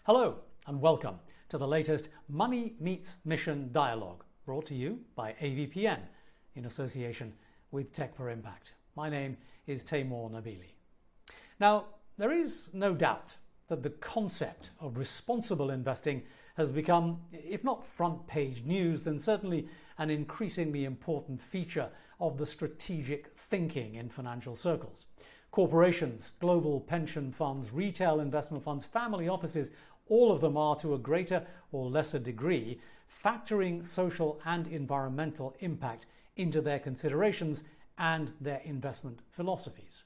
Hello and welcome to the latest Money Meets Mission dialogue, brought to you by AVPN in association with Tech for Impact. My name is Teymoor Nabili. Now, there is no doubt that the concept of responsible investing has become, if not front page news, then certainly an increasingly important feature of the strategic thinking in financial circles. Corporations, global pension funds, retail investment funds, family offices, all of them are to a greater or lesser degree factoring social and environmental impact into their considerations and their investment philosophies.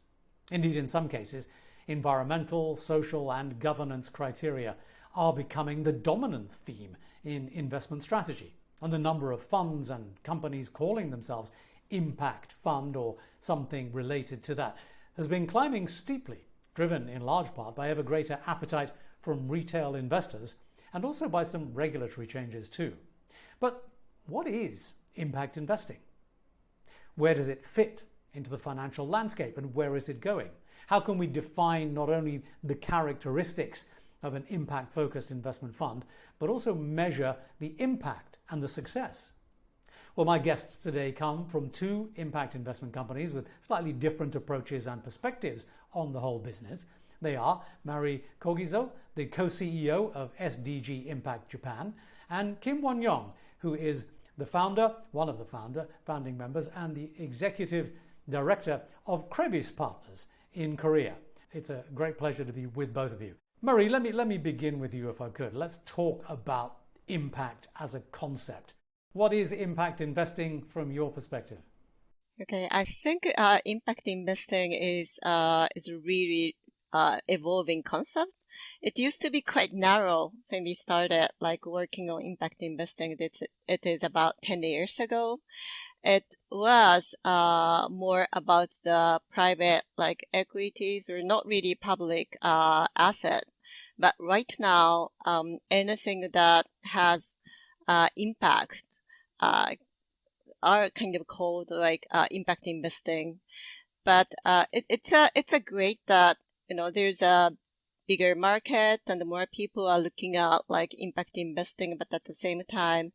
Indeed, in some cases, environmental, social, and governance criteria are becoming the dominant theme in investment strategy, and the number of funds and companies calling themselves impact fund or something related to that has been climbing steeply, driven in large part by ever greater appetite from retail investors and also by some regulatory changes too. But what is impact investing? Where does it fit into the financial landscape and where is it going? How can we define not only the characteristics of an impact-focused investment fund, but also measure the impact and the success? Well, my guests today come from two impact investment companies with slightly different approaches and perspectives on the whole business. They are Mary Kogiso, the co-CEO of SDG Impact Japan, and Kim Wonyoung, who is the founder, one of the founding members, and the executive director of Crevisse Partners in Korea. It's a great pleasure to be with both of you. Murray, let me begin with you if I could. Let's talk about impact as a concept. What is impact investing from your perspective? Okay, I think impact investing is really evolving concept. It used to be quite narrow when we started working on impact investing. It is about 10 years ago. It was more about the private equities or not really public asset. But right now, anything that has impact are kind of called impact investing. But it's a great that there's a bigger market and more people are looking at impact investing, but at the same time,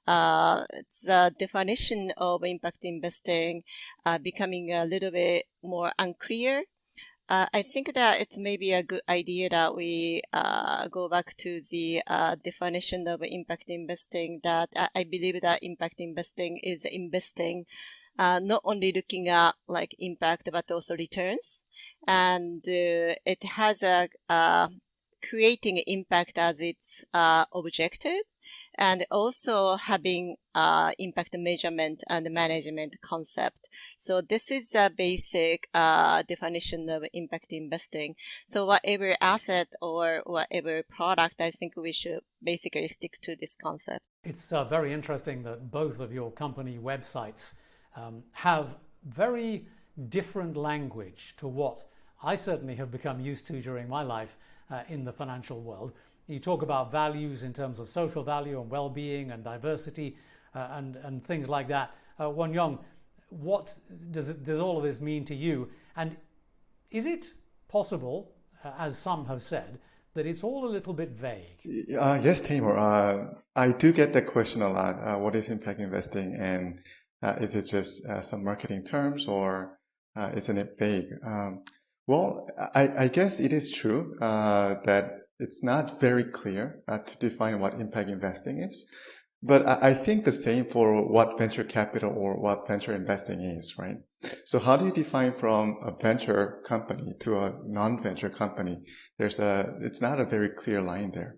it's the definition of impact investing becoming a little bit more unclear. I think that it's maybe a good idea that we go back to the definition of impact investing, that I believe that impact investing is investing not only looking at impact but also returns, and it has a creating impact as its objective, and also having impact measurement and management concept. So this is a basic definition of impact investing. So whatever asset or whatever product, I think we should basically stick to this concept. It's very interesting that both of your company websites have very different language to what I certainly have become used to during my life in the financial world. You talk about values in terms of social value and well-being and diversity and things like that. Wonyoung, what does all of this mean to you? And is it possible, as some have said, that it's all a little bit vague? Yes, Teymoor. I do get that question a lot. What is impact investing? And is it just some marketing terms, or isn't it vague? Well, I guess it is true that it's not very clear to define what impact investing is. But I think the same for what venture capital or what venture investing is, right? So how do you define from a venture company to a non-venture company? It's not a very clear line there.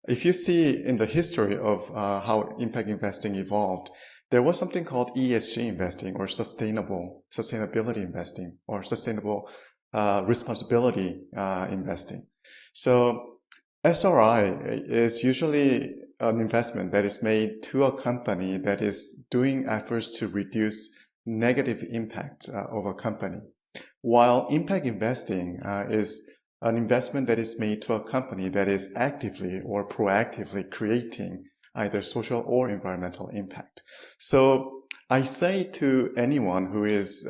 If you see in the history of how impact investing evolved, there was something called ESG investing, or sustainability investing, or sustainable responsibility investing. So SRI is usually an investment that is made to a company that is doing efforts to reduce negative impact of a company, while impact investing is an investment that is made to a company that is actively or proactively creating either social or environmental impact. So I say to anyone who is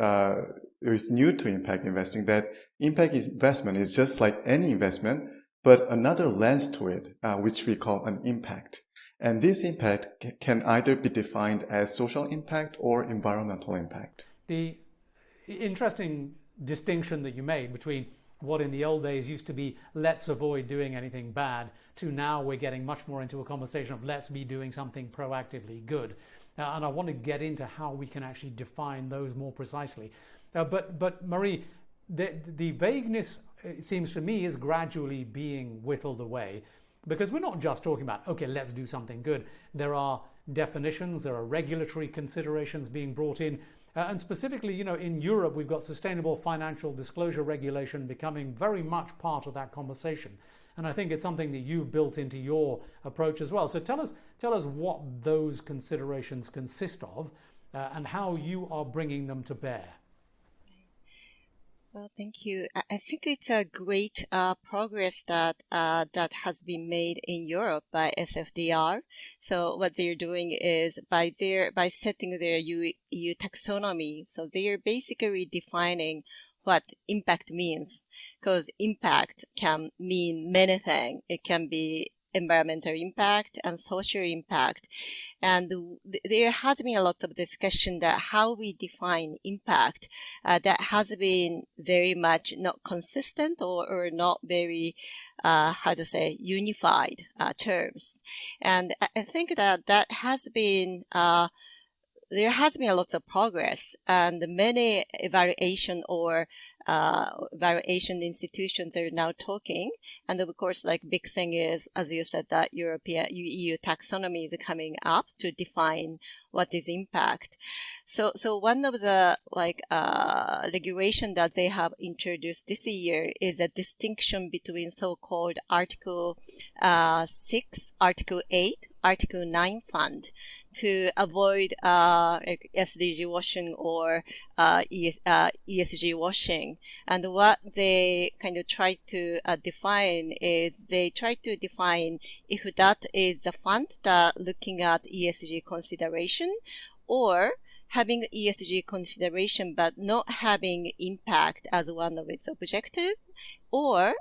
new to impact investing that impact investment is just like any investment but another lens to it, which we call an impact. And this impact can either be defined as social impact or environmental impact. The interesting distinction that you made between what in the old days used to be let's avoid doing anything bad to now we're getting much more into a conversation of let's be doing something proactively good. And I want to get into how we can actually define those more precisely. But Marie, the vagueness, it seems to me, is gradually being whittled away, because we're not just talking about, okay, let's do something good. There are definitions, there are regulatory considerations being brought in. And specifically, in Europe, we've got sustainable financial disclosure regulation becoming very much part of that conversation. And I think it's something that you've built into your approach as well. So tell us what those considerations consist of and how you are bringing them to bear. Well, thank you. I think it's a great progress that has been made in Europe by SFDR. So what they're doing is by setting their EU taxonomy. So they are basically defining what impact means, because impact can mean many things. It can be environmental impact and social impact. And there has been a lot of discussion that how we define impact that has been very much not consistent or not very, unified terms. And I think that has been, there has been a lot of progress, and many evaluation institutions are now talking. And of course, like big thing is, as you said, that European EU taxonomy is coming up to define what is impact. So one of the regulation that they have introduced this year is a distinction between so-called Article 6, Article 8, Article 9 fund to avoid SDG washing or ESG washing. And what they kind of try to define is they try to define if that is a fund that looking at ESG consideration or having ESG consideration but not having impact as one of its objective, or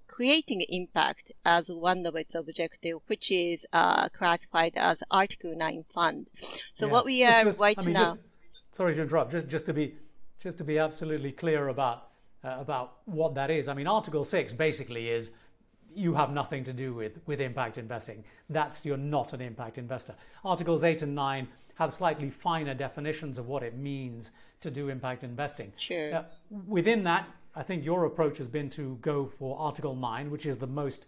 creating impact as one of its objective, which is classified as Article 9 fund. So what we are now. Sorry to interrupt. Just to be absolutely clear about what that is. I mean, Article 6 basically is you have nothing to do with impact investing. You're not an impact investor. Articles 8 and 9 have slightly finer definitions of what it means to do impact investing. Sure. Within that, I think your approach has been to go for Article 9, which is the most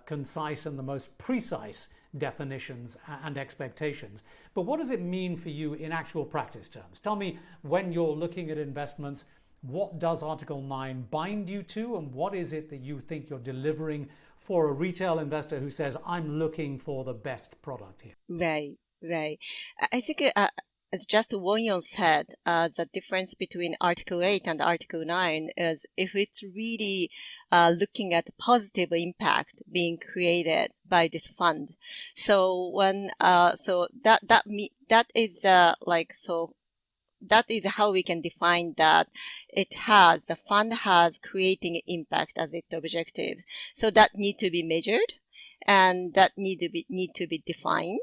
concise and the most precise definitions and expectations. But what does it mean for you in actual practice terms? Tell me, when you're looking at investments, what does Article 9 bind you to, and what is it that you think you're delivering for a retail investor who says, I'm looking for the best product here? Right. I think just Wonyoung said, the difference between Article 8 and Article 9 is if it's really looking at positive impact being created by this fund. So when that is how we can define that the fund has creating impact as its objective. So that need to be measured and that need to be defined.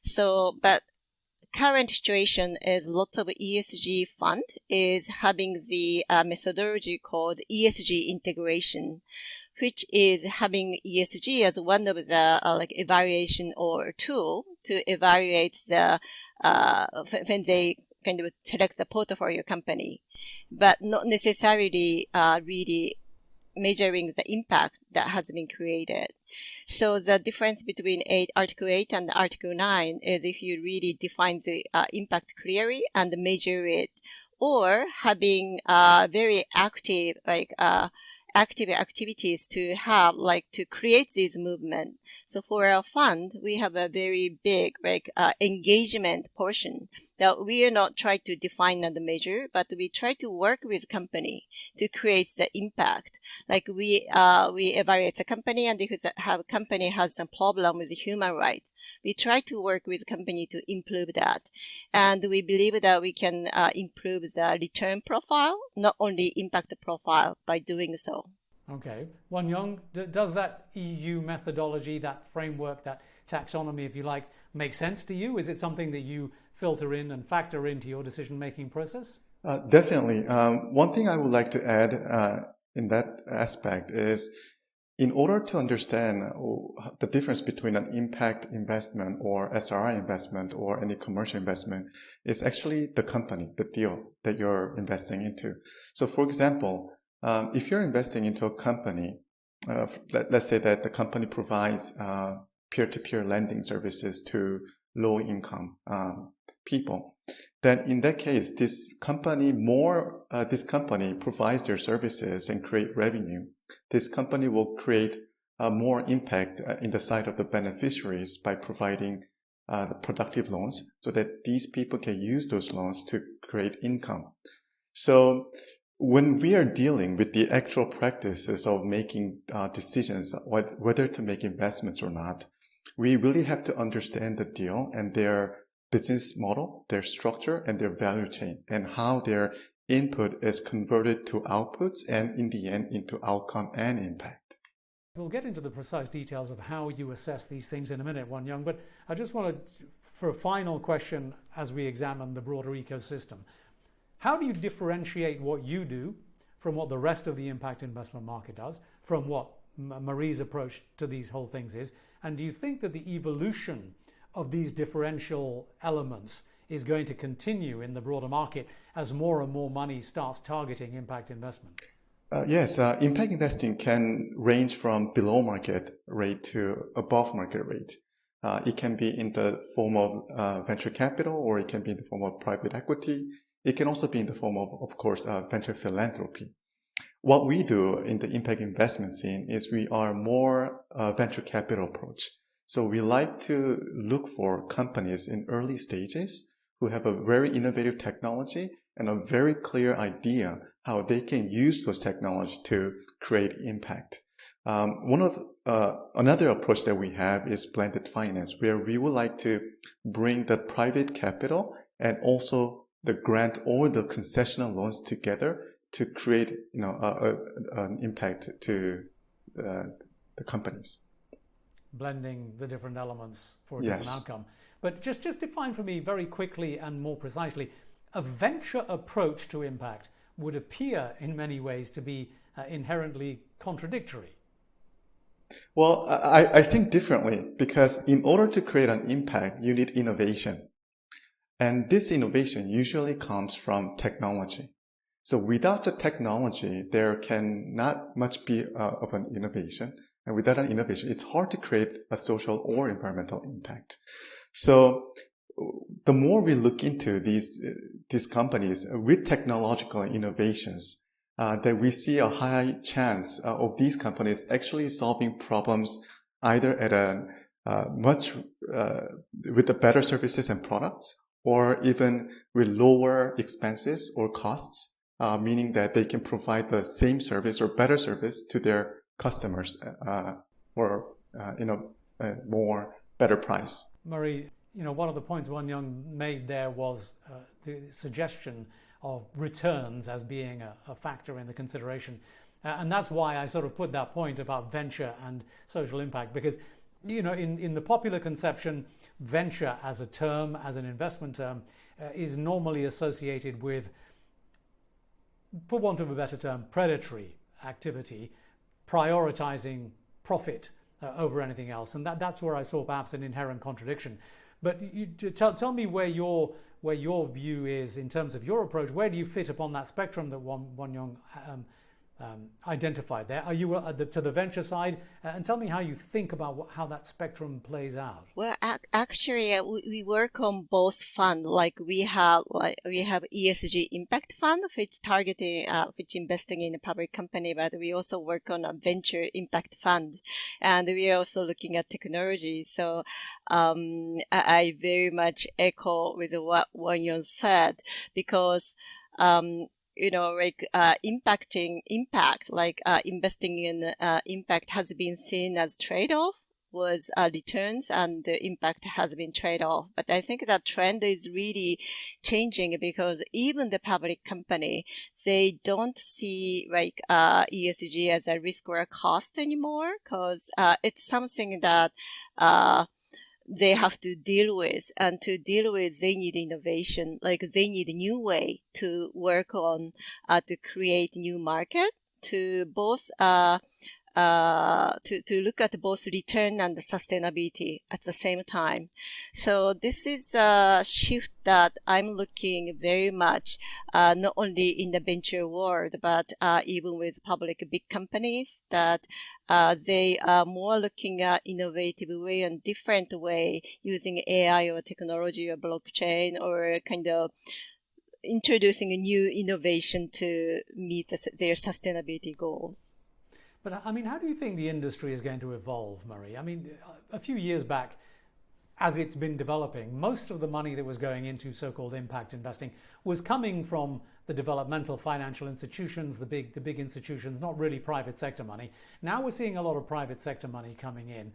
So, but current situation is lots of ESG fund is having the methodology called ESG integration, which is having ESG as one of the evaluation or tool to evaluate the when they kind of select the portfolio company, but not necessarily really measuring the impact that has been created. So the difference between Article 8 and Article 9 is if you really define the impact clearly and measure it, or having very active activities to have to create this movement. So for our fund, we have a very big engagement portion that we are not trying to define and measure, but we try to work with company to create the impact. We evaluate the company, and if company has some problem with human rights, we try to work with company to improve that. And we believe that we can improve the return profile, not only impact profile by doing so. Okay. Wonyoung, does that EU methodology, that framework, that taxonomy, if you like, make sense to you? Is it something that you filter in and factor into your decision-making process? Definitely. One thing I would like to add in that aspect is, in order to understand the difference between an impact investment or SRI investment or any commercial investment, is actually the company, the deal that you're investing into. So for example, if you're investing into a company, let's say that the company provides peer-to-peer lending services to low-income people, then in that case, this company provides their services and create revenue. This company will create more impact in the side of the beneficiaries by providing the productive loans so that these people can use those loans to create income. So when we are dealing with the actual practices of making decisions, whether to make investments or not, we really have to understand the deal and their business model, their structure, and their value chain, and how their input is converted to outputs and in the end into outcome and impact. We'll get into the precise details of how you assess these things in a minute, Wonyoung, but I just wanted, for a final question as we examine the broader ecosystem, how do you differentiate what you do from what the rest of the impact investment market does, from what Marie's approach to these whole things is, and do you think that the evolution of these differential elements is going to continue in the broader market as more and more money starts targeting impact investment? Yes, impact investing can range from below market rate to above market rate. It can be in the form of venture capital, or it can be in the form of private equity. It can also be in the form of course, venture philanthropy. What we do in the impact investment scene is we are more venture capital approach. So we like to look for companies in early stages who have a very innovative technology and a very clear idea how they can use those technologies to create impact. Another approach that we have is blended finance, where we would like to bring the private capital and also the grant or the concessional loans together to create, an impact to the companies. Blending the different elements for a different outcome. But just define for me very quickly and more precisely, a venture approach to impact would appear in many ways to be inherently contradictory. Well, I think differently, because in order to create an impact, you need innovation. And this innovation usually comes from technology. So without the technology, there can not much be of an innovation. And without an innovation, it's hard to create a social or environmental impact. So the more we look into these companies with technological innovations, that we see a high chance of these companies actually solving problems either at with the better services and products, or even with lower expenses or costs, meaning that they can provide the same service or better service to their customers for more better price. Marie, one of the points Wonyoung made there was the suggestion of returns as being a factor in the consideration, and that's why I sort of put that point about venture and social impact, because in the popular conception, venture as a term, as an investment term, is normally associated with, for want of a better term, predatory activity, prioritizing profit over anything else, and that's where I saw perhaps an inherent contradiction. But you tell me where your view is in terms of your approach. Where do you fit upon that spectrum that Wonyoung identified there? Are you to the venture side? And tell me how you think about how that spectrum plays out. Well, actually, we work on both funds. Like we have ESG impact fund, which investing in a public company, but we also work on a venture impact fund, and we are also looking at technology. So, I very much echo with what Wonyoung said, because investing in impact has been seen as trade-off was returns and the impact has been trade-off. But I think that trend is really changing because even the public company, they don't see like ESG as a risk or a cost anymore because it's something that they have to deal with, and to deal with they need innovation, like they need a new way to work on to create new market to both to look at both return and sustainability at the same time. So this is a shift that I'm looking very much, not only in the venture world, but even with public big companies that they are more looking at innovative way and different way using AI or technology or blockchain or kind of introducing a new innovation to meet their sustainability goals. But I mean, how do you think the industry is going to evolve, Marie? I mean, a few years back, as it's been developing, most of the money that was going into so-called impact investing was coming from the developmental financial institutions, the big institutions, not really private sector money. Now we're seeing a lot of private sector money coming in.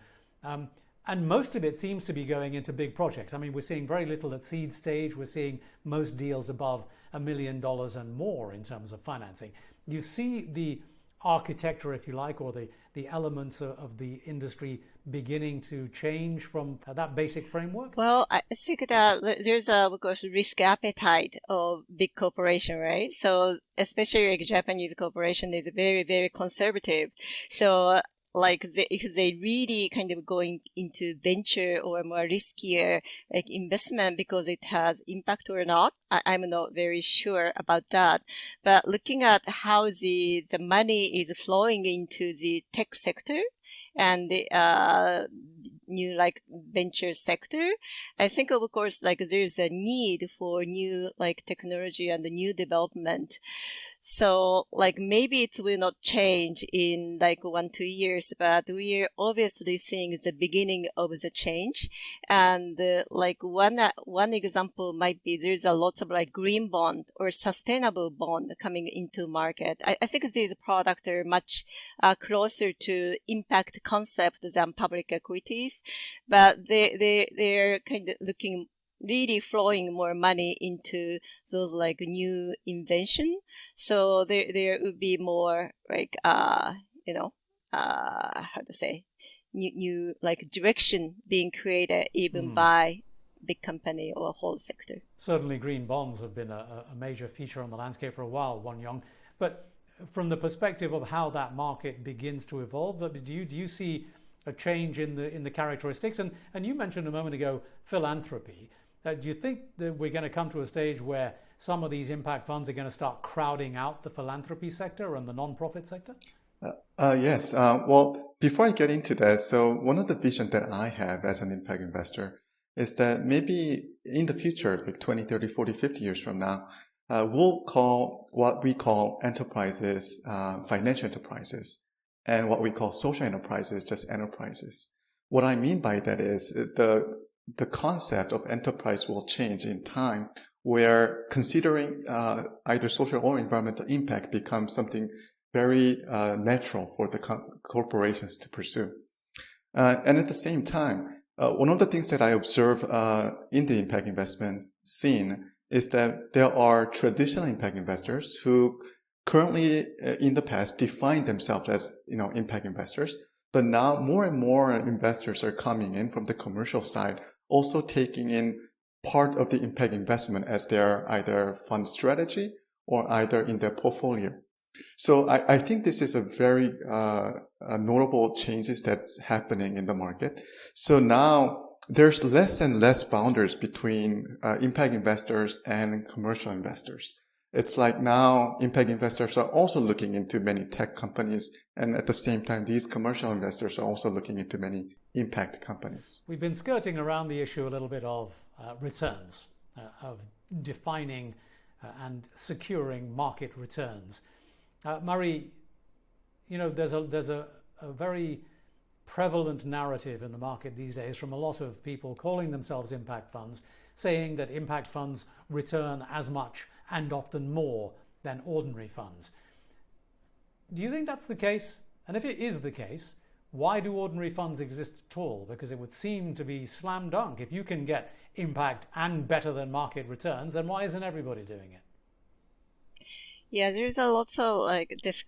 And most of it seems to be going into big projects. I mean, we're seeing very little at seed stage. We're seeing most deals above $1 million and more in terms of financing. You see the architecture, if you like, or the elements of the industry beginning to change from that basic framework? Well, I think that there's a, of course, risk appetite of big corporation, right? So especially like Japanese corporation is very, very conservative. So like if they really kind of going into venture or more riskier like investment because it has impact or not, I'm not very sure about that. But looking at how the money is flowing into the tech sector and the new like venture sector, I think of course like there's a need for new like technology and the new development. So like maybe it will not change in like 1-2 years, but we are obviously seeing the beginning of the change. And like one example might be there's a lot of like green bond or sustainable bond coming into market. I think these products are much closer to impact concept than public equities, but they're kind of looking really flowing more money into those like new invention. So there would be more like how to say new like direction being created even by big company or whole sector. Certainly green bonds have been a major feature on the landscape for a while, Wonyoung. But from the perspective of how that market begins to evolve, do you see a change in the characteristics? And you mentioned a moment ago philanthropy. Do you think that we're going to come to a stage where some of these impact funds are going to start crowding out the philanthropy sector and the non-profit sector? Yes. Well, before I get into that, so one of the visions that I have as an impact investor is that maybe in the future, like 20, 30, 40, 50 years from now, we'll call what we call enterprises, financial enterprises, and what we call social enterprises, just enterprises. What I mean by that is the concept of enterprise will change in time, where considering either social or environmental impact becomes something very natural for the corporations to pursue. And at the same time, one of the things that I observe in the impact investment scene is that there are traditional impact investors who currently in the past defined themselves as impact investors, but now more and more investors are coming in from the commercial side, also taking in part of the impact investment as their either fund strategy or either in their portfolio. So I think this is a very notable changes that's happening in the market. So now there's less and less boundaries between impact investors and commercial investors. It's like now impact investors are also looking into many tech companies, and at the same time, these commercial investors are also looking into many impact companies. We've been skirting around the issue a little bit of returns, of defining and securing market returns. Marie, there's a very prevalent narrative in the market these days from a lot of people calling themselves impact funds, saying that impact funds return as much and often more than ordinary funds. Do you think that's the case? And if it is the case, why do ordinary funds exist at all? Because it would seem to be slam dunk. If you can get impact and better than market returns, then why isn't everybody doing it? Yeah, there's a lots of like this,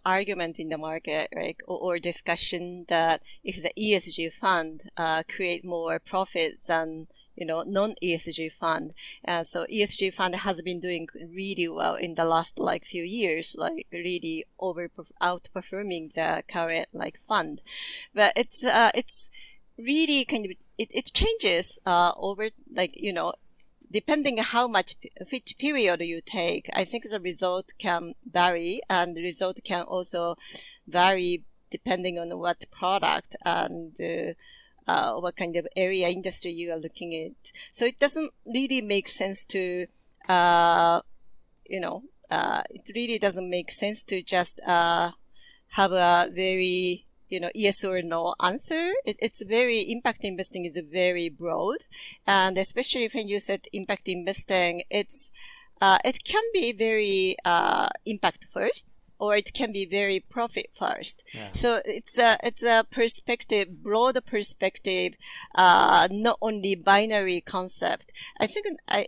argument in the market, right, or discussion that if the ESG fund create more profits than non-ESG fund, so ESG fund has been doing really well in the last like few years, like really outperforming the current like fund, but it's really kind of it changes over like depending on which period you take. I think the result can vary, and the result can also vary depending on what product and what kind of area industry you are looking at. So it doesn't really make sense to, it really doesn't make sense to just have a very yes or no answer. It's very, impact investing is very broad. And especially when you said impact investing, it can be very impact first, or it can be very profit first. Yeah. So it's a perspective, broader perspective, not only binary concept. I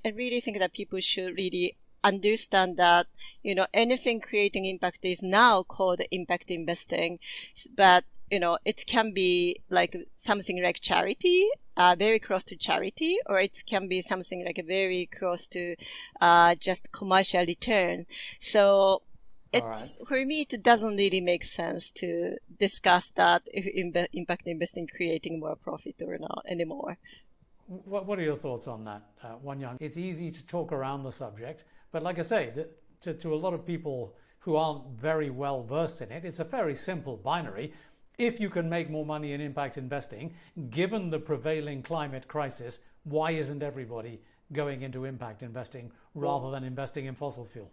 really think that people should really understand that, anything creating impact is now called impact investing, but it can be like something like charity, very close to charity, or it can be something like very close to just commercial return. So it's right. For me, it doesn't really make sense to discuss that impact investing creating more profit or not anymore. What are your thoughts on that, Wonyoung? It's easy to talk around the subject, but like I say, to a lot of people who aren't very well versed in it, it's a very simple binary. If you can make more money in impact investing, given the prevailing climate crisis, why isn't everybody going into impact investing rather than investing in fossil fuel?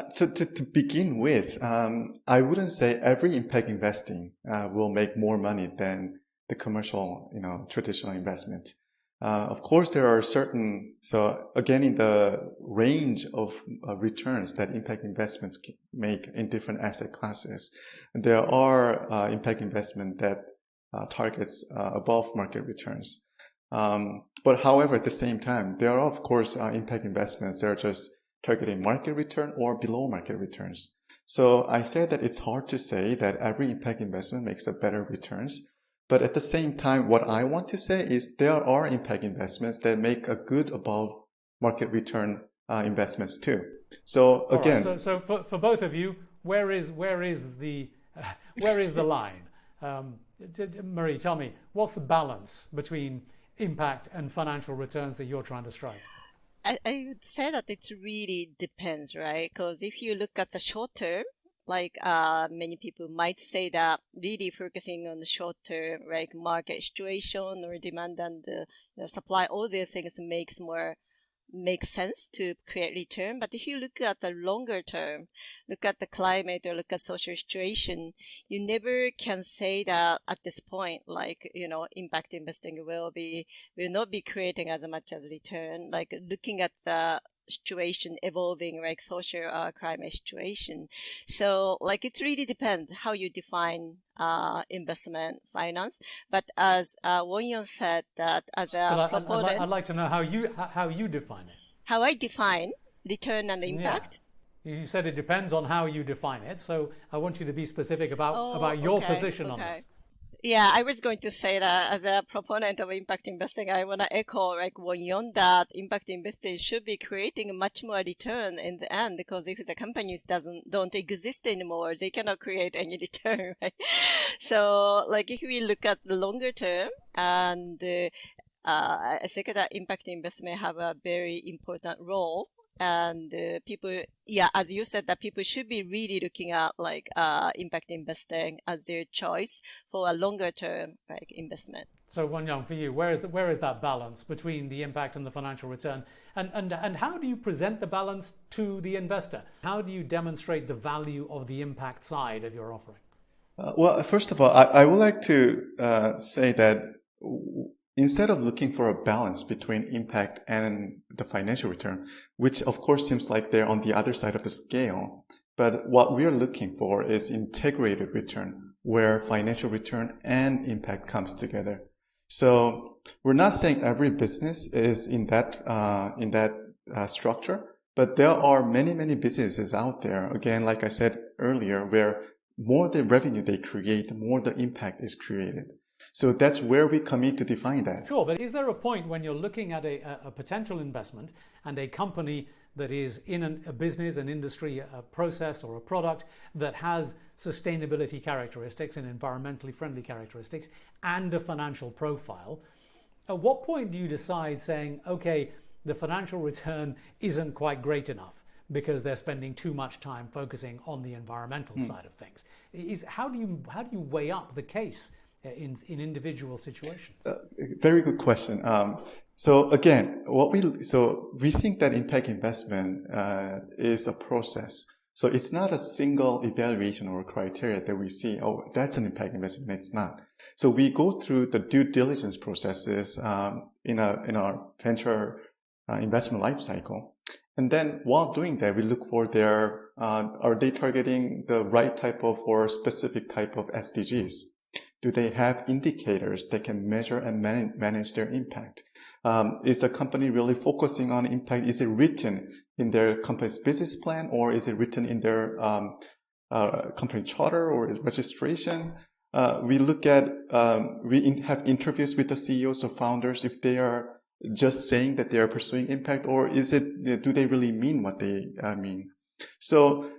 So to begin with, I wouldn't say every impact investing will make more money than the commercial, traditional investment. Of course, there are so again, in the range of returns that impact investments make in different asset classes, there are impact investment that targets above market returns. But however, at the same time, there are, of course, impact investments that are just targeting market return or below market returns. So I said that it's hard to say that every impact investment makes a better returns. But at the same time, what I want to say is there are impact investments that make a good above market return investments too. So again, right, so for both of you, where is the line? Marie, tell me, what's the balance between impact and financial returns that you're trying to strike? I would say that it really depends, right? Because if you look at the short term, like many people might say that really focusing on the short term, like market situation or demand and supply, all these things makes sense to create return. But if you look at the longer term, look at the climate or look at social situation, you never can say that at this point, like, impact investing will not be creating as much as return. Like looking at the situation evolving, like social climate situation. So like it really depends how you define investment finance. But as Wonyoung said, that as a proponent, I'd like to know how you define it. How I define return and impact. Yeah. You said it depends on how you define it, so I want you to be specific about your position on it. Yeah, I was going to say that as a proponent of impact investing, I want to echo like Wonyoung that impact investing should be creating much more return in the end, because if the companies don't exist anymore, they cannot create any return, right? So like if we look at the longer term, and I think that impact investment have a very important role. And people, as you said, that people should be really looking at like impact investing as their choice for a longer term investment. So Wonyoung, for you, where is that balance between the impact and the financial return? And how do you present the balance to the investor? How do you demonstrate the value of the impact side of your offering? Well, first of all, I would like to say that instead of looking for a balance between impact and the financial return, which of course seems like they're on the other side of the scale, but what we're looking for is integrated return, where financial return and impact comes together. So we're not saying every business is in that structure, but there are many businesses out there, again, like I said earlier, where more the revenue they create, the more the impact is created. So that's where we come in to define that. Sure, but is there a point when you're looking at a potential investment and a company that is in a business, an industry, a process or a product that has sustainability characteristics and environmentally friendly characteristics and a financial profile, at what point do you decide saying, okay, the financial return isn't quite great enough because they're spending too much time focusing on the environmental side of things? How do you weigh up the case in individual situations? Very good question. So again, we think that impact investment is a process. So it's not a single evaluation or criteria that we see, oh, that's an impact investment. It's not. So we go through the due diligence processes in our venture investment life cycle. And then while doing that, we look for are they targeting the right type of or specific type of SDGs? Do they have indicators that can measure and manage their impact? Is the company really focusing on impact? Is it written in their company's business plan, or is it written in their company charter or registration? We look at, have interviews with the CEOs or founders if they are just saying that they are pursuing impact, or do they really mean what they mean? So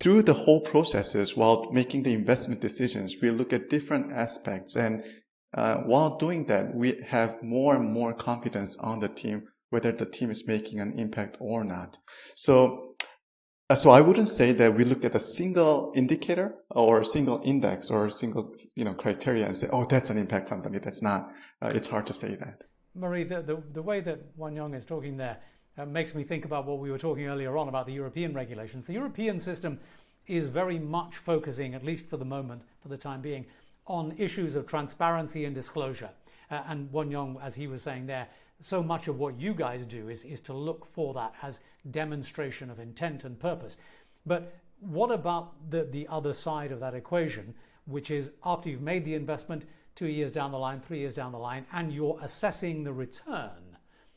through the whole processes, while making the investment decisions, we look at different aspects. And while doing that, we have more and more confidence on the team, whether the team is making an impact or not. So I wouldn't say that we look at a single indicator or a single index or a single criteria and say, oh, that's an impact company. That's not. It's hard to say that. Marie, the way that Wonyoung is talking there makes me think about what we were talking earlier on about the European regulations. The European system is very much focusing, at least for the moment, for the time being, on issues of transparency and disclosure. And Wonyoung, as he was saying there, so much of what you guys do is to look for that as demonstration of intent and purpose. But what about the other side of that equation, which is after you've made the investment, 2 years down the line, 3 years down the line, and you're assessing the return?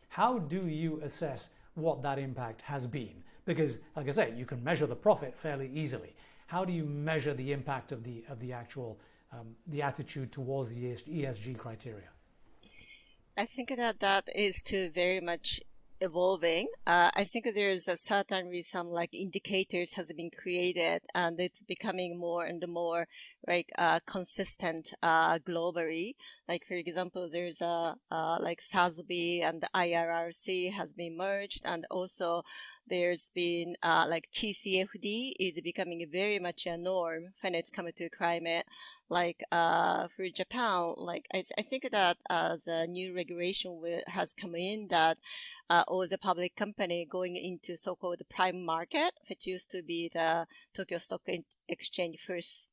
How do you assess what that impact has been? Because, like I say, you can measure the profit fairly easily. How do you measure the impact of the actual the attitude towards the ESG criteria? I think that is still very much evolving. I think there's certainly some like indicators has been created, and it's becoming more and more like consistent globally. Like for example, there's like SASB and the IRRC has been merged, and also there's been like TCFD is becoming very much a norm when it's coming to climate. Like for Japan, like I think that the new regulation has come in that all the public company going into so-called prime market, which used to be the Tokyo Stock Exchange first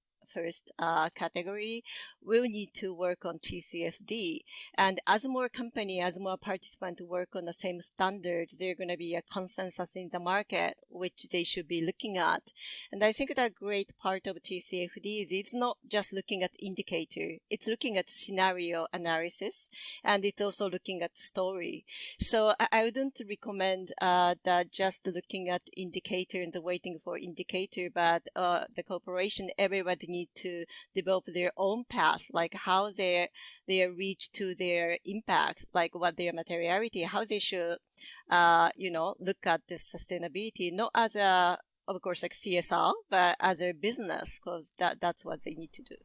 category, will need to work on TCFD. And as more company, as more participants work on the same standard, there's going to be a consensus in the market, which they should be looking at. And I think that great part of TCFD is it's not just looking at indicator, it's looking at scenario analysis, and it's also looking at story. So I wouldn't recommend that just looking at indicator and waiting for indicator, but the corporation, everybody needs to develop their own path, like how they reach to their impact, like what their materiality, how they should, look at this sustainability, not as of course, like CSR, but as a business, because that's what they need to do.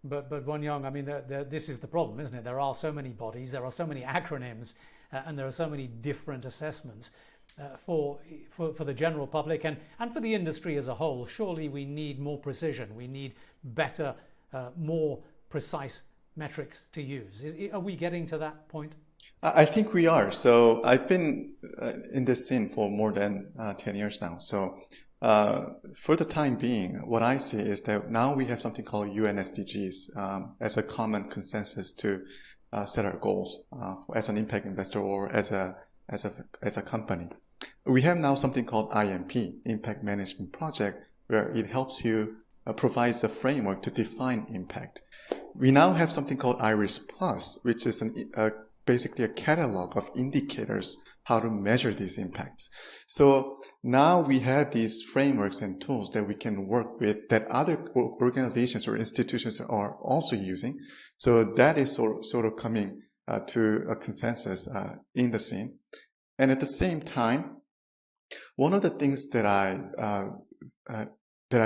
But Wonyoung, I mean, this is the problem, isn't it? There are so many bodies, there are so many acronyms, and there are so many different assessments. For the general public and for the industry as a whole. Surely we need more precision. We need better, more precise metrics to use. Are we getting to that point? I think we are. So I've been in this scene for more than 10 years now. So for the time being, what I see is that now we have something called UN SDGs as a common consensus to set our goals as an impact investor or as a company. We have now something called IMP, Impact Management Project, where it helps you provides a framework to define impact. We now have something called IRIS Plus, which is basically a catalog of indicators how to measure these impacts. So now we have these frameworks and tools that we can work with that other organizations or institutions are also using. So that is sort of coming to a consensus in the scene. And at the same time, one of the things that I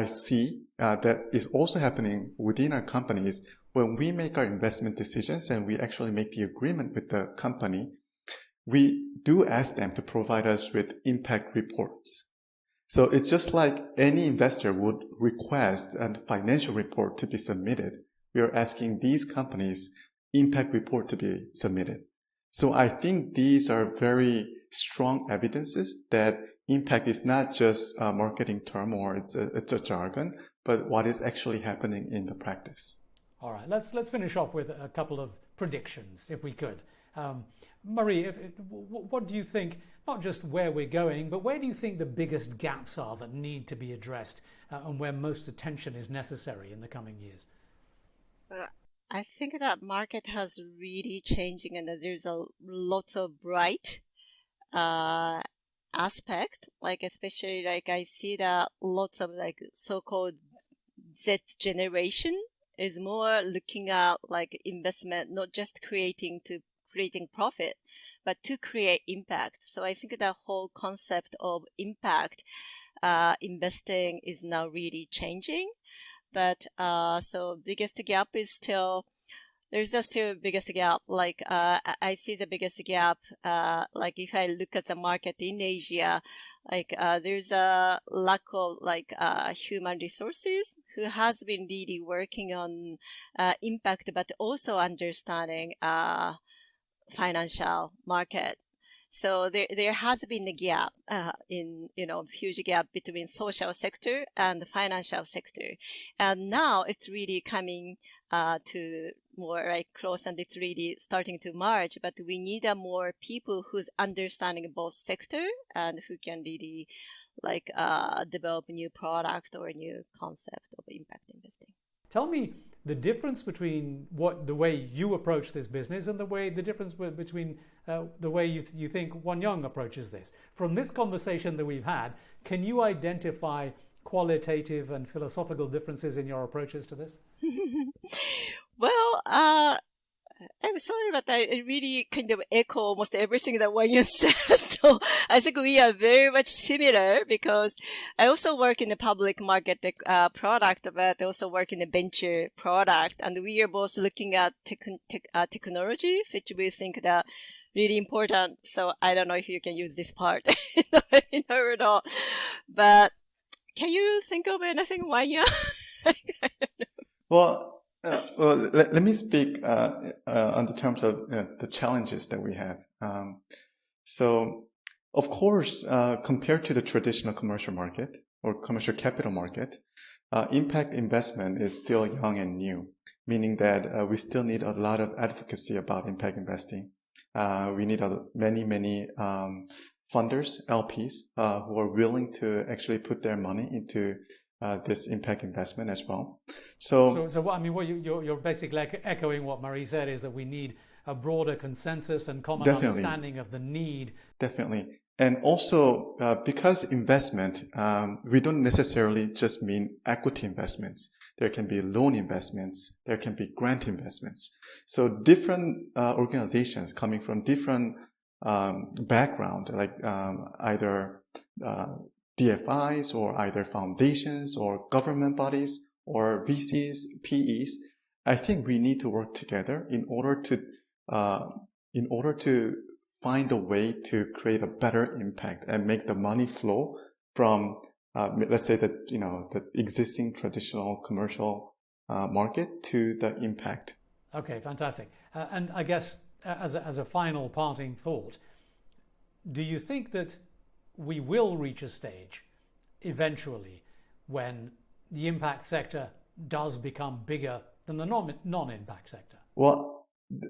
see that is also happening within our company is when we make our investment decisions and we actually make the agreement with the company, we do ask them to provide us with impact reports. So it's just like any investor would request a financial report to be submitted. We are asking these companies impact report to be submitted. So I think these are very strong evidences that impact is not just a marketing term or it's a jargon, but what is actually happening in the practice. All right, let's finish off with a couple of predictions, if we could. Marie, what do you think, not just where we're going, but where do you think the biggest gaps are that need to be addressed and where most attention is necessary in the coming years? I think that market has really changing and there's a lot of bright aspect, like especially like I see that lots of like so-called Z generation is more looking at like investment, not just creating profit, but to create impact. So I think the whole concept of impact investing is now really changing. But so biggest gap is still, there's just still biggest gap. Like I see the biggest gap. Like if I look at the market in Asia, like there's a lack of like human resources who has been really working on impact, but also understanding financial market. So there has been a gap huge gap between social sector and the financial sector. And now it's really coming to more like close and it's really starting to merge. But we need more people who's understanding both sector and who can really like develop a new product or a new concept of impact investing. Tell me the difference between the way you approach this business and the difference between the way you think Wonyoung approaches this. From this conversation that we've had, can you identify qualitative and philosophical differences in your approaches to this? Well, I'm sorry, but I really kind of echo almost everything that Wonyoung says. So I think we are very much similar because I also work in the public market product, but also work in the venture product. And we are both looking at technology, which we think that really important. So I don't know if you can use this part in or not. But can you think of anything, Wonyoung? Well, let me speak on the terms of the challenges that we have. So, of course, compared to the traditional commercial market or commercial capital market, impact investment is still young and new, meaning that we still need a lot of advocacy about impact investing. We need many funders, LPs, who are willing to actually put their money into this impact investment as well. So I mean, what you're basically echoing what Marie said is that we need a broader consensus and common understanding of the need. Definitely. And also, because investment, we don't necessarily just mean equity investments. There can be loan investments. There can be grant investments. So different organizations coming from different background, like either DFIs or either foundations or government bodies or VCs, PEs. I think we need to work together in order to find a way to create a better impact and make the money flow from, let's say the existing traditional commercial market to the impact. Okay, fantastic. And I guess as a final parting thought, do you think that we will reach a stage eventually when the impact sector does become bigger than the non-impact sector? Well,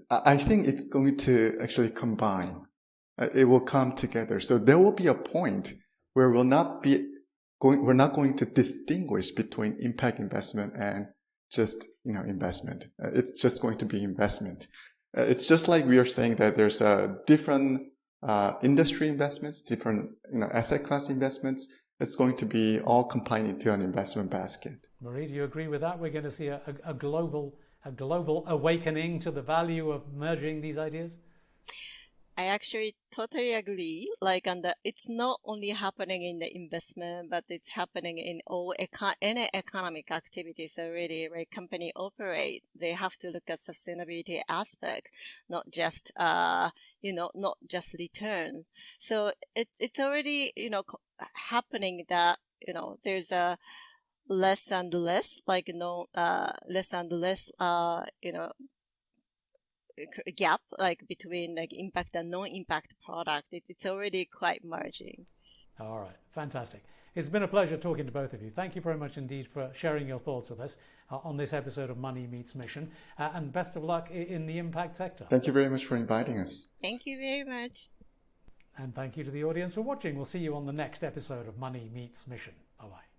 I think it's going to actually combine. It will come together. So there will be a point where it will not be we're not going to distinguish between impact investment and just, investment. It's just going to be investment. It's just like we are saying that there's different industry investments, different asset class investments. It's going to be all combined into an investment basket. Marie, do you agree with that? We're going to see a global awakening to the value of merging these ideas? I actually totally agree. It's not only happening in the investment, but it's happening in any economic activities already. Right? Company operate. They have to look at sustainability aspect, not just not just return. So it's already happening that there's a less and less gap between impact and non-impact product. It's already quite merging. All right, fantastic. It's been a pleasure talking to both of you. Thank you very much indeed for sharing your thoughts with us on this episode of Money Meets Mission, and best of luck in the impact sector. Thank you very much for inviting us. Thank you very much. And thank you to the audience for watching. We'll see you on the next episode of Money Meets Mission. Bye-bye.